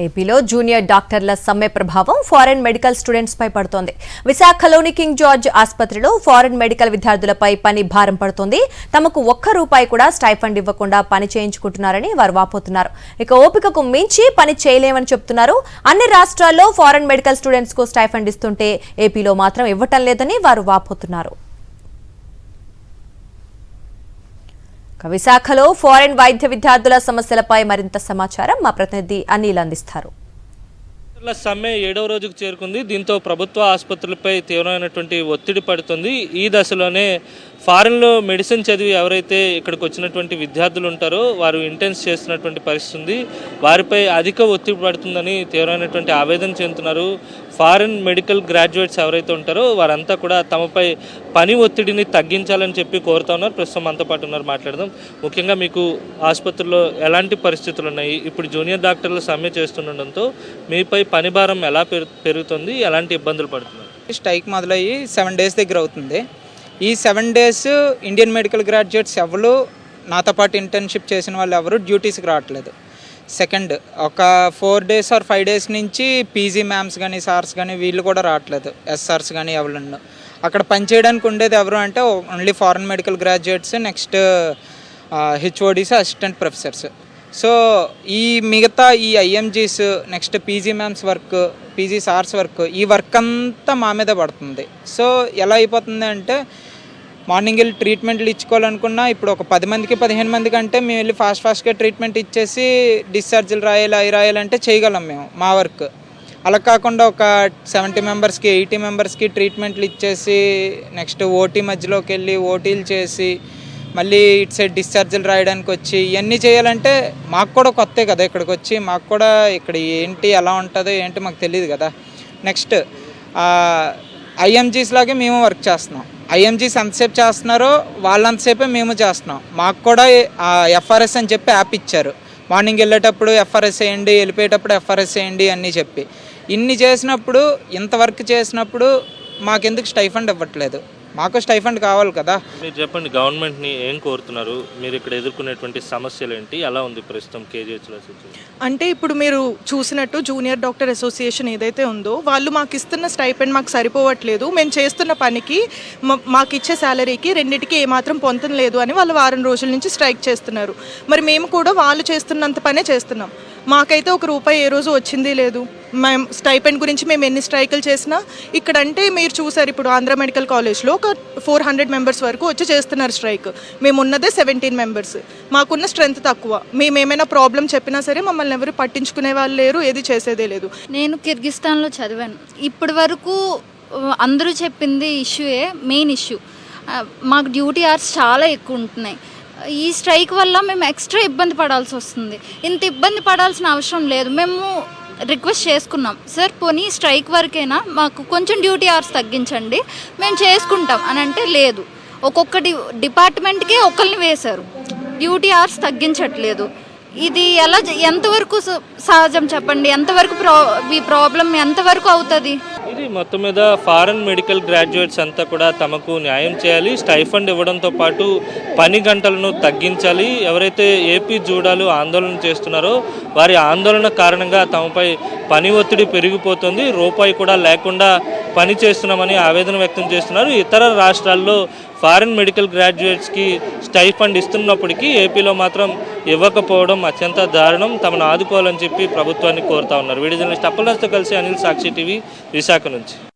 ఏపీలో జూనియర్ డాక్టర్ల సమ్మె ప్రభావం ఫారెన్ మెడికల్ స్టూడెంట్స్ పై పడుతోంది. విశాఖలోని కింగ్ జార్జ్ ఆసుపత్రిలో ఫారెన్ మెడికల్ విద్యార్థులపై పని భారం పడుతోంది. తమకు ₹1 కూడా స్టైఫండ్ ఇవ్వకుండా పని చేయించుకుంటున్నారని వారు వాపోతున్నారు. ఇక ఓపికకు మించి పని చేయలేమని చెబుతున్నారు. అన్ని రాష్ట్రాల్లో ఫారెన్ మెడికల్ స్టూడెంట్స్ కు స్టైఫండ్ ఇస్తుంటే ఏపీలో మాత్రం ఇవ్వటం లేదని వారు వాపోతున్నారు. విశాఖలో ఫారెన్ వైద్య విద్యార్థుల సమస్యలపై మరింత సమాచారం మా ప్రతినిధి అనిల్ అందిస్తారు. సమ్మె 7వ రోజుకు చేరుకుంది. దీంతో ప్రభుత్వ ఆసుపత్రులపై తీవ్రమైనటువంటి ఒత్తిడి పడుతుంది. ఈ దశలోనే ఫారెన్లో మెడిసిన్ చదివి ఎవరైతే ఇక్కడికి వచ్చినటువంటి విద్యార్థులు ఉంటారో వారు ఇంటెన్స్ చేస్తున్నటువంటి పరిస్థితి ఉంది. వారిపై అధిక ఒత్తిడి పడుతుందని తీవ్రమైనటువంటి ఆవేదన చెందుతున్నారు. ఫారెన్ మెడికల్ గ్రాడ్యుయేట్స్ ఎవరైతే ఉంటారో వారంతా కూడా తమపై పని ఒత్తిడిని తగ్గించాలని చెప్పి కోరుతా ఉన్నారు. ప్రస్తుతం మనతో పాటు ఉన్నారు, మాట్లాడదాం. ముఖ్యంగా మీకు ఆసుపత్రిలో ఎలాంటి పరిస్థితులు ఉన్నాయి? ఇప్పుడు జూనియర్ డాక్టర్లు సమ్మె చేస్తుండడంతో మీపై పని భారం ఎలా పెరుగుతుంది, ఎలాంటి ఇబ్బందులు పడుతున్నారు? స్ట్రైక్ మొదలయ్యి 7 డేస్ దగ్గర అవుతుంది. ఈ 7 డేస్ ఇండియన్ మెడికల్ గ్రాడ్యుయేట్స్ ఎవరు నాతో పాటు ఇంటర్న్షిప్ చేసిన వాళ్ళు ఎవరు డ్యూటీస్కి రావట్లేదు. సెకండ్, ఒక 4 డేస్ ఆర్ 5 డేస్ నుంచి పీజీ మ్యామ్స్ కానీ సార్స్ కానీ వీళ్ళు కూడా రావట్లేదు. ఎస్ఆర్స్ కానీ ఎవరు అక్కడ పనిచేయడానికి ఉండేది ఎవరు అంటే only foreign medical graduates, next HODs, assistant professors. So ఈ మిగతా ఈ IMGs, next PG ma'ams work, PG sirs work, ఈ వర్క్ అంతా మా మీద పడుతుంది. సో ఎలా అయిపోతుంది అంటే మార్నింగ్ వెళ్ళి ట్రీట్మెంట్లు ఇచ్చుకోవాలనుకున్నా ఇప్పుడు ఒక 10 మందికి 15 మందికి అంటే మేము వెళ్ళి ఫాస్ట్గా ట్రీట్మెంట్ ఇచ్చేసి డిశ్చార్జీలు రాయాలి, అవి రాయాలంటే చేయగలం మేము మా వర్క్. అలా కాకుండా ఒక 70 మెంబర్స్కి 80 మెంబర్స్కి ట్రీట్మెంట్లు ఇచ్చేసి నెక్స్ట్ ఓటీ మధ్యలోకి వెళ్ళి ఓటీలు చేసి మళ్ళీ ఇటు సైడ్ డిశ్చార్జీలు రాయడానికి వచ్చి ఇవన్నీ చేయాలంటే మాకు కూడా కొత్తే కదా. ఇక్కడికి వచ్చి మాకు కూడా ఇక్కడ ఏంటి ఎలా ఉంటుందో ఏంటి మాకు తెలియదు కదా. నెక్స్ట్ ఐఎంజీస్ లాగే మేము వర్క్ చేస్తున్నాం. ఐఎంజీస్ ఎంతసేపు చేస్తున్నారో వాళ్ళంతసేపే మేము చేస్తున్నాం. మాకు కూడా ఎఫ్ఆర్ఎస్ అని చెప్పి యాప్ ఇచ్చారు. మార్నింగ్ వెళ్ళేటప్పుడు ఎఫ్ఆర్ఎస్ వేయండి, వెళ్ళిపోయేటప్పుడు ఎఫ్ఆర్ఎస్ వేయండి అన్నీ చెప్పి. ఇన్ని చేసినప్పుడు, ఇంత వర్క్ చేసినప్పుడు మాకెందుకు స్టైఫండ్ ఇవ్వట్లేదు? మాకు స్టైఫండ్ కావాలి కదా. మీరు చెప్పండి, గవర్నమెంట్ని ఏం కోరుతున్నారు? మీరు ఇక్కడ ఎదుర్కొనేటువంటి సమస్యలు ఏంటి? ఎలా ఉంది ప్రస్తుతం కేజీహెచ్లో? అంటే ఇప్పుడు మీరు చూసినట్టు జూనియర్ డాక్టర్ అసోసియేషన్ ఏదైతే ఉందో వాళ్ళు మాకు ఇస్తున్న స్టైఫండ్ మాకు సరిపోవట్లేదు. మేము చేస్తున్న పనికి మాకు ఇచ్చే శాలరీకి రెండింటికి ఏమాత్రం పొంతం లేదు అని వాళ్ళు వారం రోజుల నుంచి స్ట్రైక్ చేస్తున్నారు. మరి మేము కూడా వాళ్ళు చేస్తున్నంత పనే చేస్తున్నాం. మాకైతే ₹1 ఏ రోజు వచ్చింది లేదు. మేము స్టైపెండ్ గురించి మేము ఎన్ని స్ట్రైకులు చేసినా ఇక్కడంటే మీరు చూసారు, ఇప్పుడు ఆంధ్ర మెడికల్ కాలేజ్లో ఒక 400 మెంబర్స్ వరకు వచ్చి చేస్తున్నారు స్ట్రైక్. మేము ఉన్నదే 17 మెంబర్స్. మాకున్న స్ట్రెంత్ తక్కువ. మేము ఏమైనా ప్రాబ్లం చెప్పినా సరే మమ్మల్ని ఎవరు పట్టించుకునే వాళ్ళు లేరు, ఏది చేసేదే లేదు. నేను కిర్గిస్తాన్లో చదివాను. ఇప్పటి వరకు అందరూ చెప్పింది ఇష్యూయే మెయిన్ ఇష్యూ. మాకు డ్యూటీ అవర్స్ చాలా ఎక్కువ ఉంటున్నాయి. ఈ స్ట్రైక్ వల్ల మేము ఎక్స్ట్రా ఇబ్బంది పడాల్సి వస్తుంది. ఇంత ఇబ్బంది పడాల్సిన అవసరం లేదు. మేము రిక్వెస్ట్ చేసుకున్నాం, సార్ పోనీ స్ట్రైక్ వరకైనా మాకు కొంచెం డ్యూటీ అవర్స్ తగ్గించండి, మేము చేసుకుంటాం అని అంటే లేదు. ఒక్కొక్క డిపార్ట్మెంట్కే ఒకరిని వేశారు, డ్యూటీ అవర్స్ తగ్గించట్లేదు. ఇది ఎలా, ఎంతవరకు సహజం చెప్పండి? ఎంతవరకు ఈ ప్రాబ్లం ఎంతవరకు అవుతుంది? ఇది మొత్తం మీద ఫారెన్ మెడికల్ గ్రాడ్యుయేట్స్ అంతా కూడా తమకు న్యాయం చేయాలి, స్టైఫండ్ ఇవ్వడంతో పాటు పని గంటలను తగ్గించాలి. ఎవరైతే ఏపీ జూడాలు ఆందోళన చేస్తున్నారో వారి ఆందోళన కారణంగా తమపై పని ఒత్తిడి పెరిగిపోతుంది, ₹1 కూడా లేకుండా పని చేస్తున్నామని ఆవేదన వ్యక్తం చేస్తున్నారు. ఇతర రాష్ట్రాల్లో ఫారెన్ మెడికల్ గ్రాడ్యుయేట్స్కి స్టైఫండ్ ఇస్తున్నప్పటికీ ఏపీలో మాత్రం ఇవ్వకపోవడం అత్యంత దారుణం. తమను ఆదుకోవాలని చెప్పి ప్రభుత్వాన్ని కోరుతా ఉన్నారు. వీడియో జర్నలిస్ట్ అప్పలరాజుతో కలిసి అనిల్, సాక్షి టీవీ, విశాఖ నుంచి.